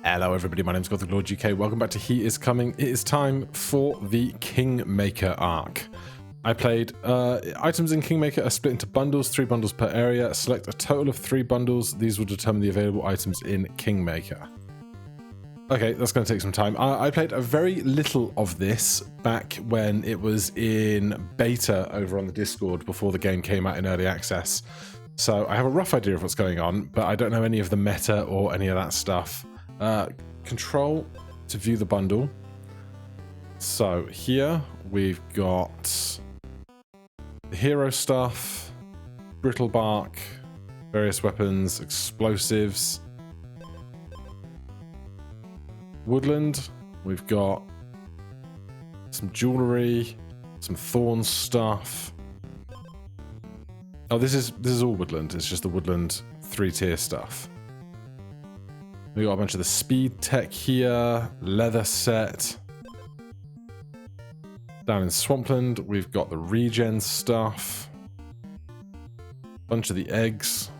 Hello everybody, my name is Gothic Lord UK. Welcome back to He Is Coming. It is time for the Kingmaker arc. I played items in Kingmaker are split into bundles, 3 bundles per area. Select a total of 3 bundles. These will determine the available items in Kingmaker. Okay, that's going to take some time. I played a very little of this back when it was in beta over on the Discord before the game came out in early access. So I have a rough idea of what's going on, but I don't know any of the meta or any of that stuff. Control to view the bundle. So here we've got the hero stuff, brittle bark, various weapons, explosives. Woodland, we've got some jewelry, some thorn stuff. Oh, this is all woodland. It's just the woodland 3-tier stuff. We got a bunch of the speed tech here, leather set. Down in Swampland, we've got the regen stuff. Bunch of the eggs.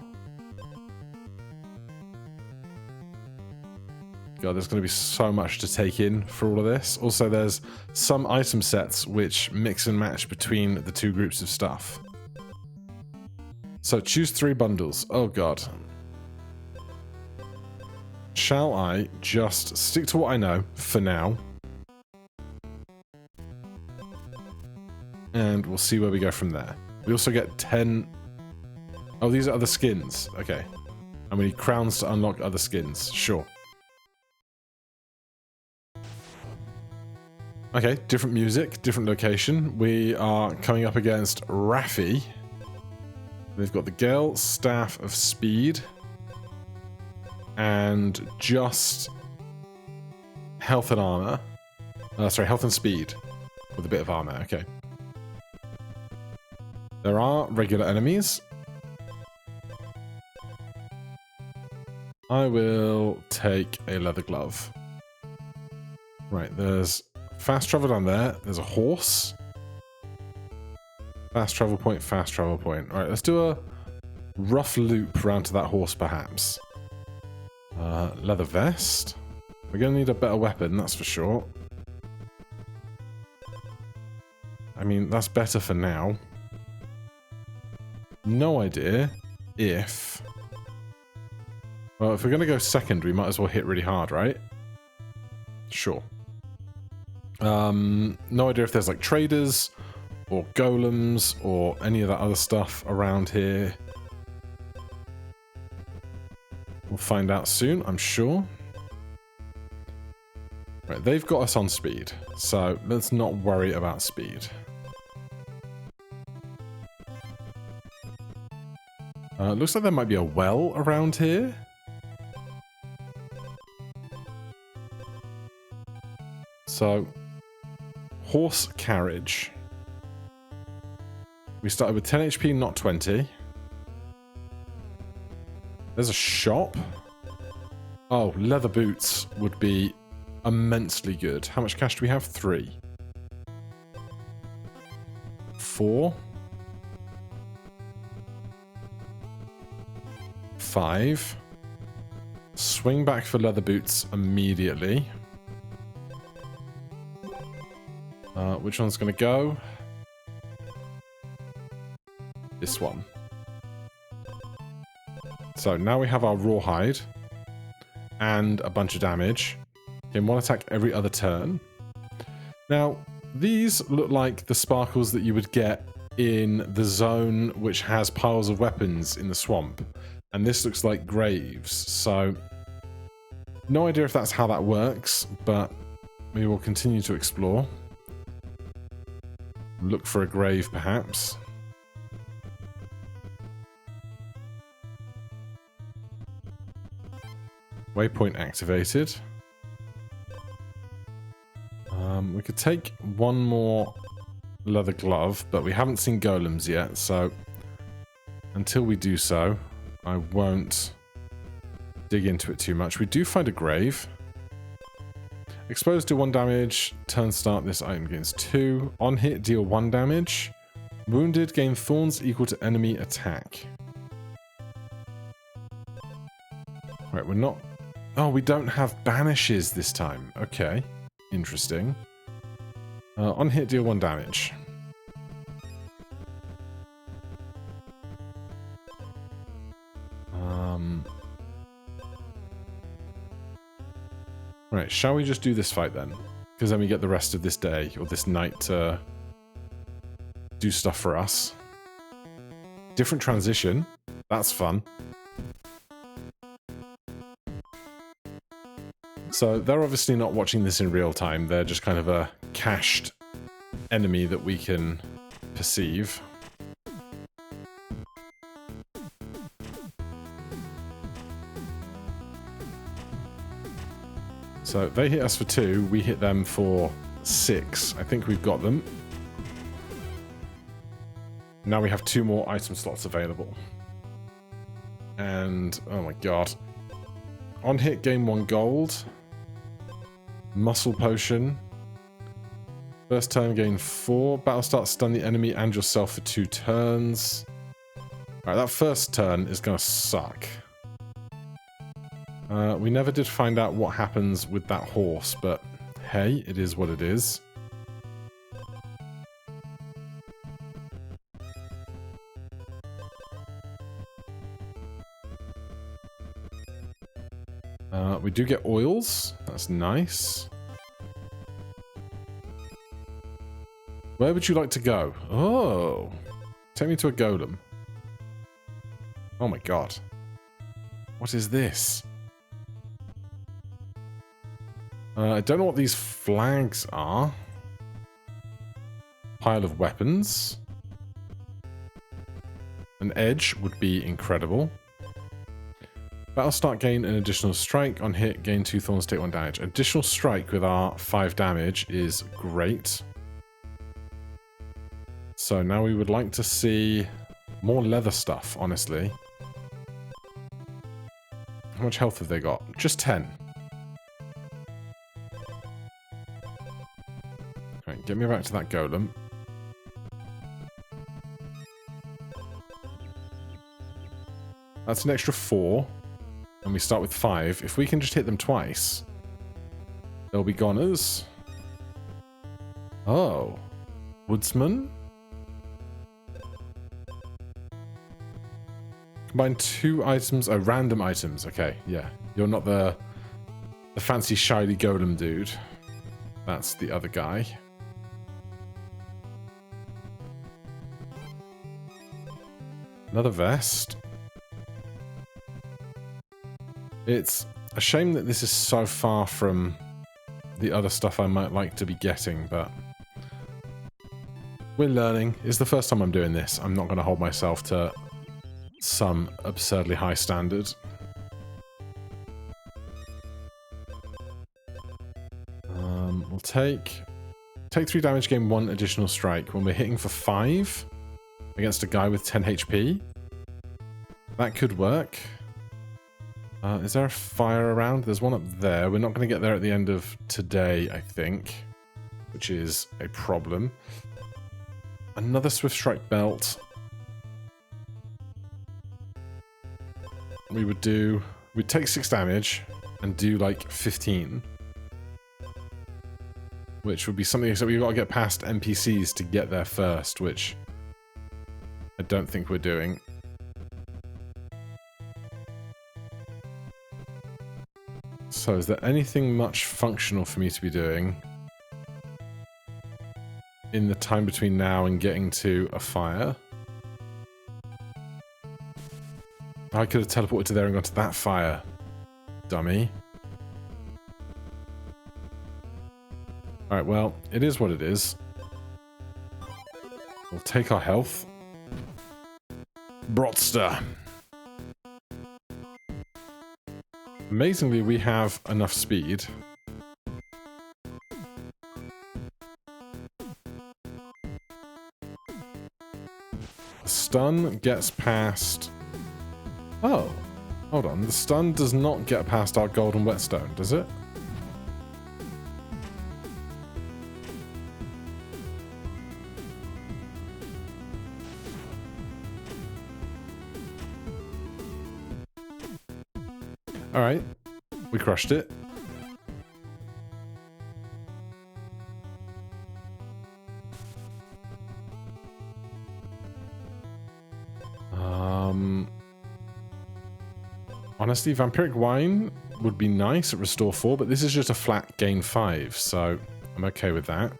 God, there's going to be so much to take in for all of this. Also, there's some item sets which mix and match between the 2 groups of stuff. So choose 3 bundles. Oh god. Shall I just stick to what I know for now? And we'll see where we go from there. We also get 10... Oh, these are other skins. Okay. And we need crowns to unlock other skins. Sure. Okay, different music, different location. We are coming up against Raffi. They've got the Gale, Staff of Speed, and just health and armor. Sorry, health and speed with a bit of armor. Okay. There are regular enemies. I will take a leather glove. Right, there's fast travel down there. There's a horse. Fast travel point, fast travel point. Alright, let's do a rough loop around to that horse, perhaps. Leather vest. We're going to need a better weapon, that's for sure. I mean, that's better for now. No idea if... Well, if we're going to go second, we might as well hit really hard, right? Sure. No idea if there's like traders or golems or any of that other stuff around here. We'll find out soon, I'm sure. Right, they've got us on speed, so let's not worry about speed. Looks like there might be a well around here. So, horse carriage. We started with 10 HP, not 20. There's a shop. Oh, leather boots would be immensely good. How much cash do we have? 3. 4. 5. Swing back for leather boots immediately. Which one's going to go? This one. So now we have our rawhide and a bunch of damage. Okay, 1 attack every other turn. Now, these look like the sparkles that you would get in the zone which has piles of weapons in the swamp. And this looks like graves, so no idea if that's how that works, but we will continue to explore. Look for a grave, perhaps. Waypoint activated. We could take 1 more leather glove, but we haven't seen golems yet, so until we do so, I won't dig into it too much. We do find a grave. Exposed, do 1 damage. Turn start, this item gains 2. On hit, deal 1 damage. Wounded, gain thorns equal to enemy attack. Right, we're not Oh, we don't have banishes this time. Okay. Interesting. On hit, deal 1 damage. Right, shall we just do this fight then? Because then we get the rest of this day, or this night, to do stuff for us. Different transition. That's fun. So they're obviously not watching this in real time. They're just kind of a cached enemy that we can perceive. So they hit us for 2, we hit them for 6. I think we've got them. Now we have 2 more item slots available. And, oh my god. On hit, gain 1 gold. Muscle potion. First turn, gain 4. Battle start, stun the enemy and yourself for 2 turns. Alright, that first turn is going to suck. We never did find out what happens with that horse, but hey, it is what it is. We do get oils. That's nice. Where would you like to go? Oh, take me to a golem. Oh my god. What is this? I don't know what these flags are. Pile of weapons. An edge would be incredible. Battle start, gain an additional strike. On hit, gain 2 thorns, take 1 damage. Additional strike with our 5 damage is great. So now we would like to see more leather stuff, honestly. How much health have they got? Just 10. Right, get me back to that golem. That's an extra 4. And we start with 5. If we can just hit them twice, they'll be goners. Oh. Woodsman? Combine 2 items. Oh, random items. Okay, yeah. You're not the fancy shiny golem dude. That's the other guy. Another vest. It's a shame that this is so far from the other stuff I might like to be getting, but we're learning. It's the first time I'm doing this. I'm not going to hold myself to some absurdly high standard. We'll take 3 damage, gain 1 additional strike when we're hitting for 5 against a guy with 10 HP. That could work. Is there a fire around? There's one up there. We're not going to get there at the end of today, I think, which is a problem. Another Swift Strike belt. We'd take 6 damage and do like 15. Which would be something, so we've got to get past NPCs to get there first, which I don't think we're doing. So is there anything much functional for me to be doing in the time between now and getting to a fire? I could have teleported to there and gone to that fire. Dummy. Alright, well, it is what it is. We'll take our health. Brotster. Amazingly, we have enough speed. Stun gets past... Oh, hold on. The stun does not get past our golden whetstone, does it? Alright. We crushed it. Honestly, Vampiric Wine would be nice at Restore 4, but this is just a flat gain 5, so I'm okay with that.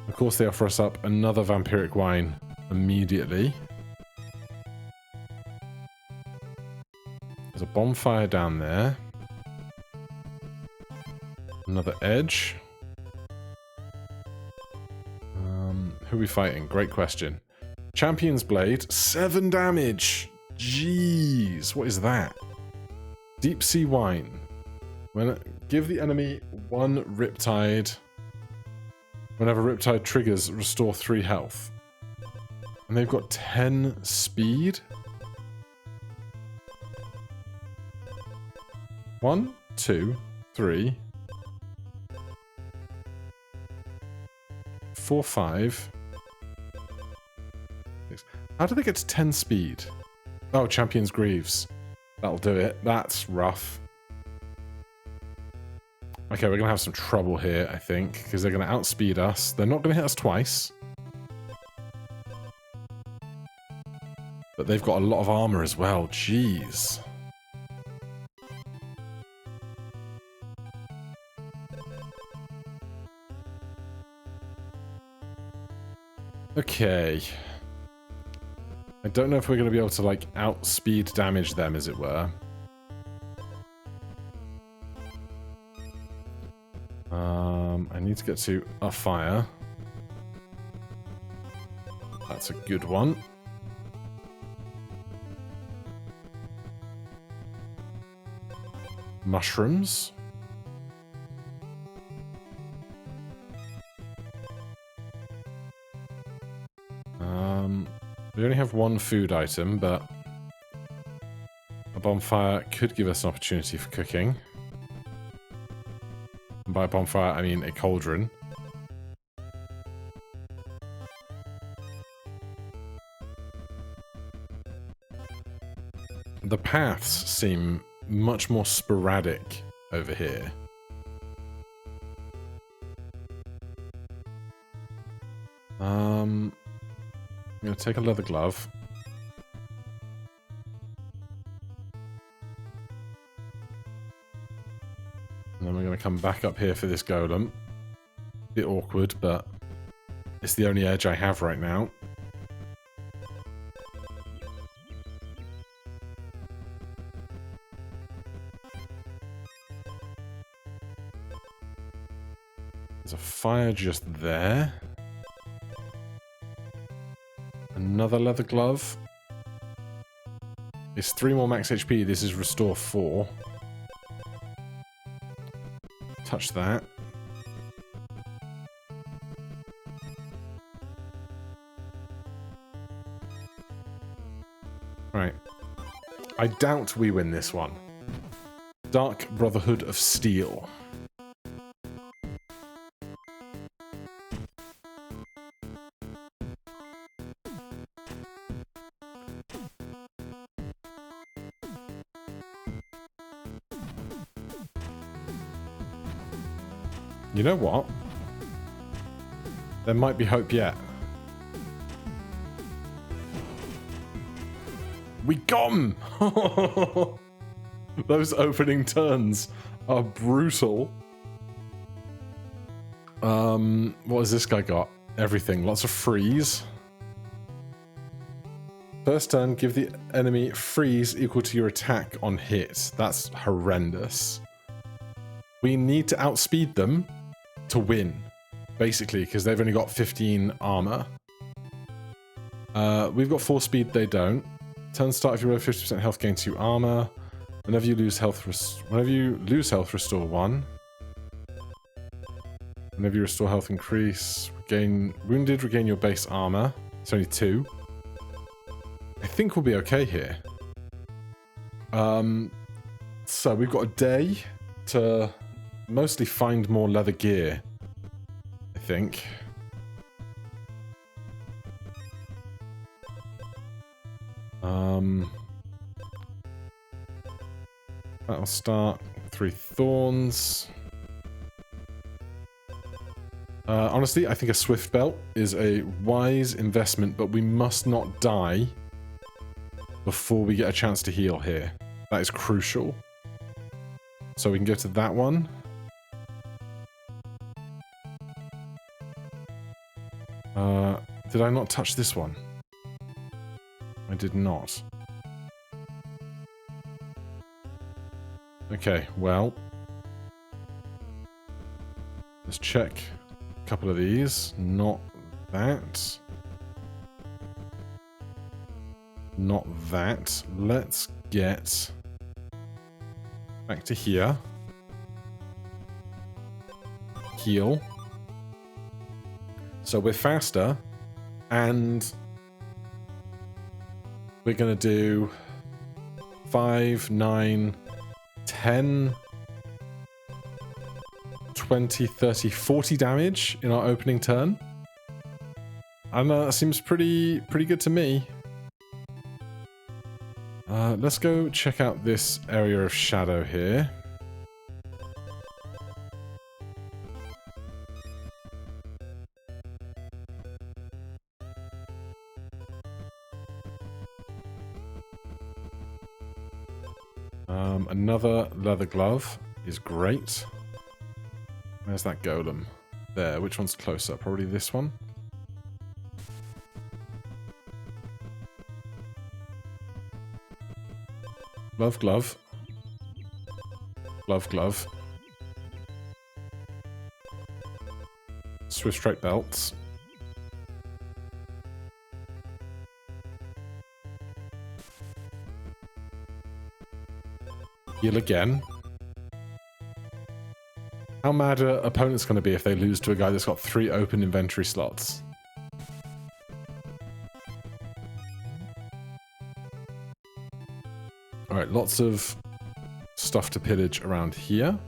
Of course, they offer us up another Vampiric Wine immediately. There's a bonfire down there. Another edge. Who are we fighting? Great question. Champion's Blade, 7 damage! Jeez, what is that? Deep Sea Wine. Give the enemy 1 Riptide. Whenever Riptide triggers, restore 3 health. And they've got 10 speed. 1, 2, 3, 4, 5. 6. How do they get to 10 speed? Oh, Champion's Greaves. That'll do it. That's rough. Okay, we're going to have some trouble here, I think, because they're going to outspeed us. They're not going to hit us twice. But they've got a lot of armor as well. Jeez. Okay. I don't know if we're going to be able to, like, outspeed damage them, as it were. I need to get to a fire. That's a good one. Mushrooms. We only have 1 food item, but a bonfire could give us an opportunity for cooking. And by bonfire, I mean a cauldron. The paths seem much more sporadic over here. I'm going to take a leather glove. And then we're going to come back up here for this golem. Bit awkward, but it's the only edge I have right now. There's a fire just there. Another leather glove. It's 3 more max HP. This is restore 4. Touch that. Right. I doubt we win this one. Dark Brotherhood of Steel. You know what? There might be hope yet. We got him! Those opening turns are brutal. What has this guy got? Everything. Lots of freeze. First turn, give the enemy freeze equal to your attack on hit. That's horrendous. We need to outspeed them to win, basically, because they've only got 15 armor. We've got 4 speed, they don't. Turn start if you roll 50% health, gain 2 armor. Whenever you lose health, restore 1. Whenever you restore health, increase. Gain wounded, regain your base armor. It's only 2. I think we'll be okay here. So we've got a day to mostly find more leather gear, I think. That'll start. 3 thorns. Honestly, I think a swift belt is a wise investment, but we must not die before we get a chance to heal here. That is crucial. So we can go to that one. Did I not touch this one? I did not. Okay, well. Let's check a couple of these. Not that. Not that. Let's get back to here. Heal. So we're faster, and we're going to do 5, 9, 10, 20, 30, 40 damage in our opening turn. I don't know, that seems pretty good to me. Let's go check out this area of shadow here. Another leather glove is great. Where's that golem? There. Which one's closer? Probably this one. Glove, glove. Glove, glove. Swift straight belts. Heal again. How mad are opponents going to be if they lose to a guy that's got 3 open inventory slots? Alright, lots of stuff to pillage around here.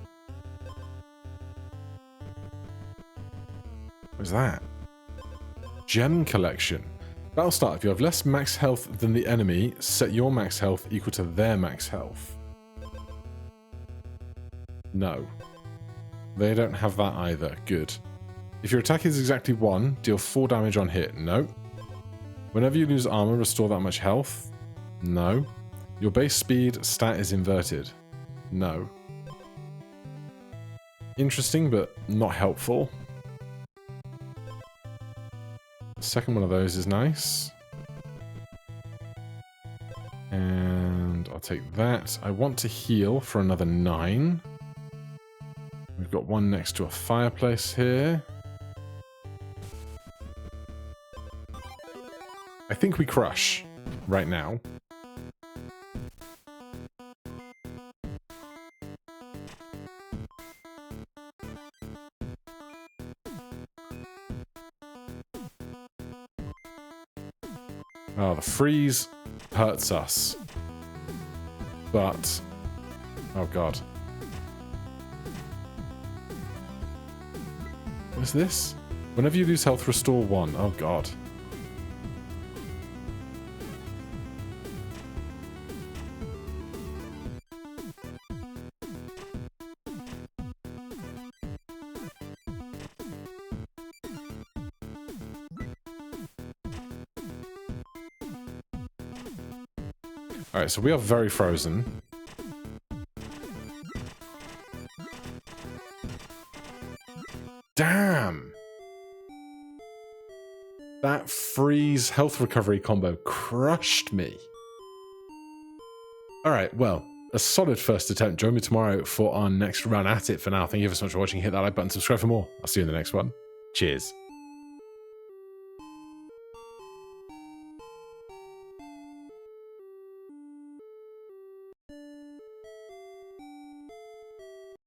What is that? Gem collection. Battle start. If you have less max health than the enemy, set your max health equal to their max health. No. They don't have that either. Good. If your attack is exactly 1, deal 4 damage on hit. No. Whenever you lose armor, restore that much health. No. Your base speed stat is inverted. No. Interesting, but not helpful. The second one of those is nice. And I'll take that. I want to heal for another 9. We've got one next to a fireplace here. I think we crush right now. Oh, the freeze hurts us. But... oh god. What is this? Whenever you lose health, restore 1. Oh god. Alright, so we are very frozen. Damn! That freeze health recovery combo crushed me. Alright, well, a solid first attempt. Join me tomorrow for our next run at it. For now, thank you so much for watching. Hit that like button, subscribe for more. I'll see you in the next one. Cheers.